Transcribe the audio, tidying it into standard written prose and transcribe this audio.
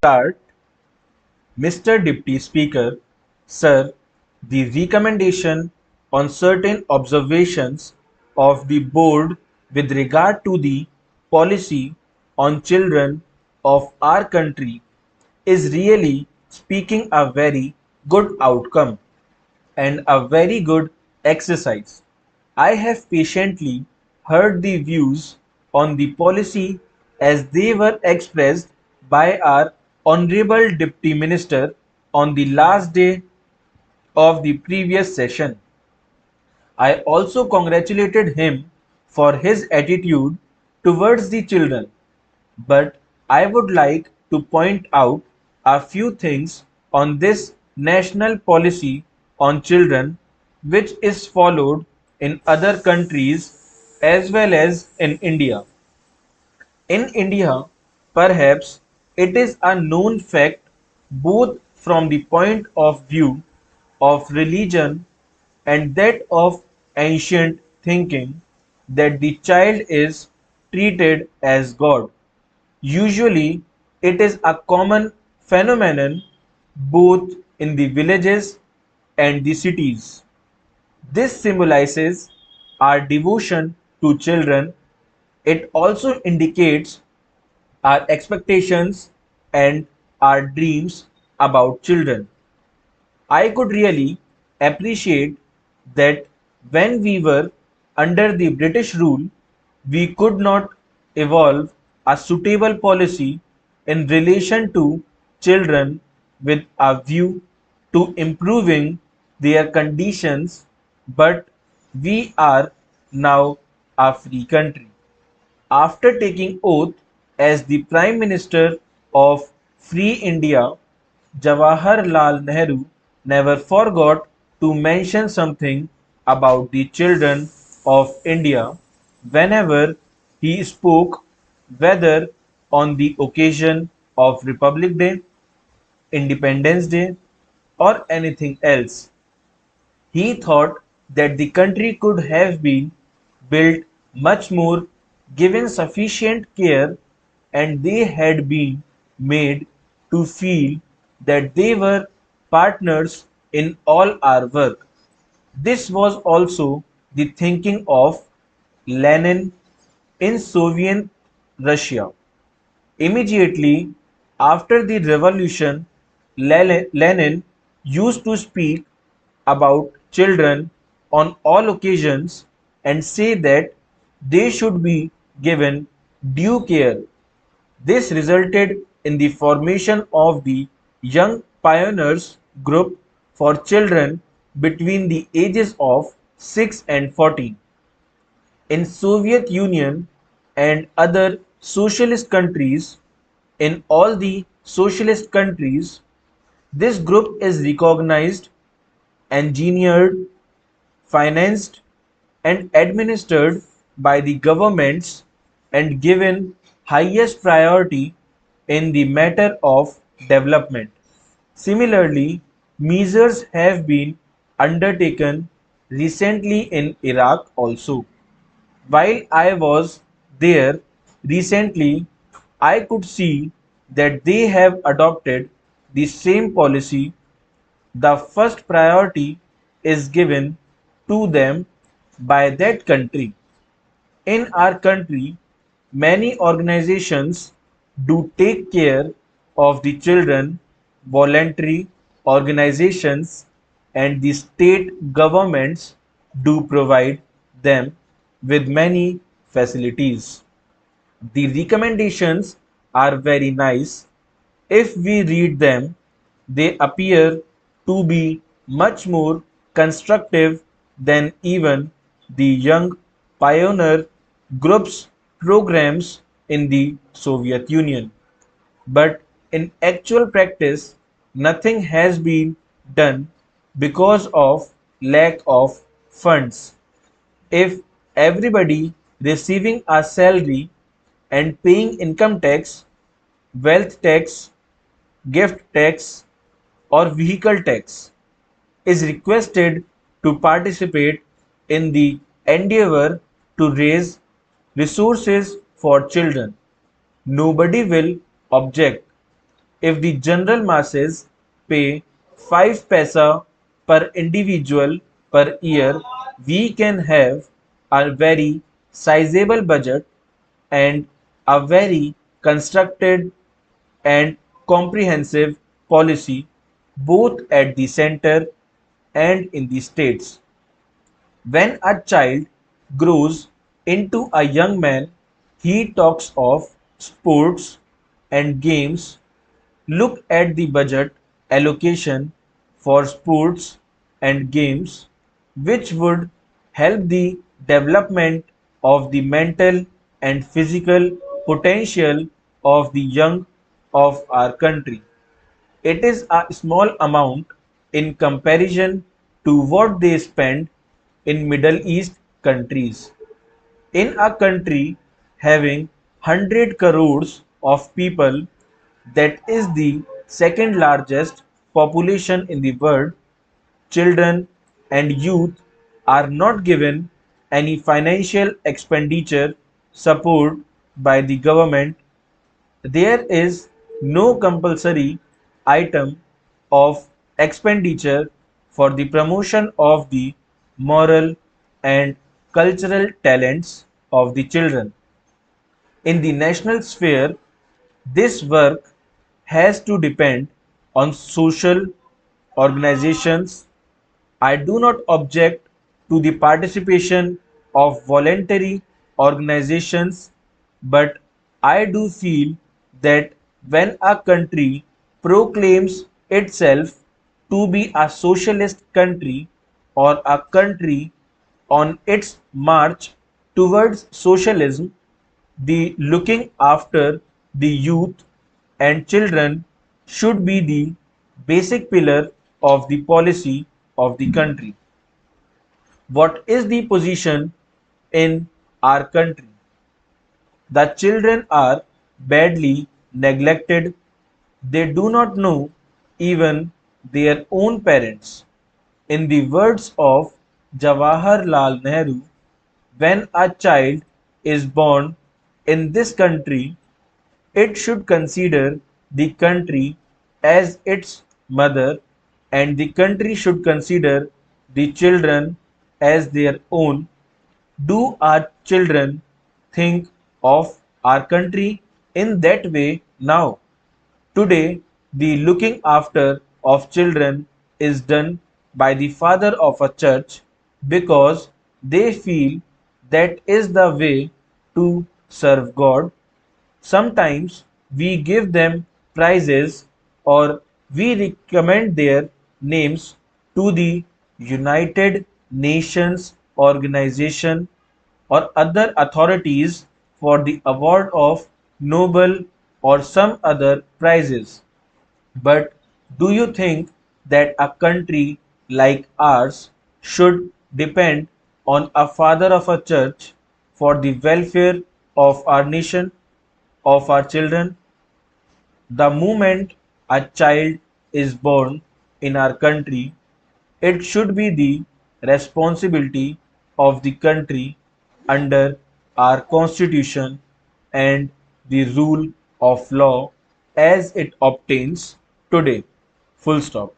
start, Mr. Deputy Speaker, Sir, the recommendation on certain observations of the Board with regard to the policy on children of our country is really speaking a very good outcome and a very good exercise. I have patiently heard the views on the policy as they were expressed by our Honorable Deputy Minister on the last day of the previous session. I also congratulated him for his attitude towards the children, but I would like to point out a few things on this national policy on children which is followed in other countries as well as in India. In India, perhaps it is a known fact both from the point of view of religion and that of ancient thinking that the child is treated as God. Usually, it is a common phenomenon both in the villages and the cities. This symbolizes our devotion to children. It also indicates our expectations and our dreams about children. I could really appreciate that when we were under the British rule, we could not evolve a suitable policy in relation to children with a view to improving their conditions, but we are now a free country. After taking oath as the Prime Minister of Free India, Jawaharlal Nehru never forgot to mention something about the children of India whenever he spoke, whether on the occasion of Republic Day, Independence Day, or anything else. He thought that the country could have been built much more given sufficient care and they had been made to feel that they were partners in all our work. This was also the thinking of Lenin in Soviet Russia. Immediately after the revolution, Lenin used to speak about children on all occasions and say that they should be given due care. This resulted in the formation of the Young Pioneers Group for children between the ages of 6 and 14. In Soviet Union and other socialist countries, in all the socialist countries, this group is recognized, engineered, financed, and administered by the governments and given highest priority in the matter of development. Similarly, measures have been undertaken recently in Iraq also. While I was there recently, I could see that they have adopted the same policy. The first priority is given to them by that country. In our country, many organizations do take care of the children, voluntary organizations and the state governments do provide them with many facilities. The recommendations are very nice. If we read them, they appear to be much more constructive than even the young pioneer groups programs in the Soviet Union. But in actual practice, nothing has been done because of lack of funds. If everybody receiving a salary and paying income tax, wealth tax, gift tax, or vehicle tax is requested to participate in the endeavor to raise resources for children, nobody will object. if the general masses pay 5 paisa per individual per year, we can have a very sizable budget and a very constructed and comprehensive policy both at the center and in the states. When a child grows into a young man, he talks of sports and games. Look at the budget allocation for sports and games, which would help the development of the mental and physical potential of the young of our country. It is a small amount in comparison to what they spend in Middle East countries. In a country having 100 crores of people, that is the second largest population in the world, children and youth are not given any financial expenditure support by the government. There is no compulsory item of expenditure for the promotion of the moral and cultural talents of the children. In the national sphere, this work has to depend on social organizations. I do not object to the participation of voluntary organizations, but I do feel that when a country proclaims itself to be a socialist country or a country on its march towards socialism, the looking after the youth and children should be the basic pillar of the policy of the country. What is the position in our country? The children are badly neglected. They do not know even their own parents. In the words of Jawaharlal Nehru, when a child is born in this country, it should consider the country as its mother, and the country should consider the children as their own. Do our children think of our country in that way now? Today, the looking after of children is done by the father of a church because they feel that is the way to serve God. Sometimes we give them prizes or we recommend their names to the United Nations organization or other authorities for the award of Nobel or some other prizes. But do you think that a country like ours should depend on a father of a church for the welfare of our nation, of our children? The moment a child is born in our country, it should be the responsibility of the country under our constitution and the rule of law as it obtains today. Full stop.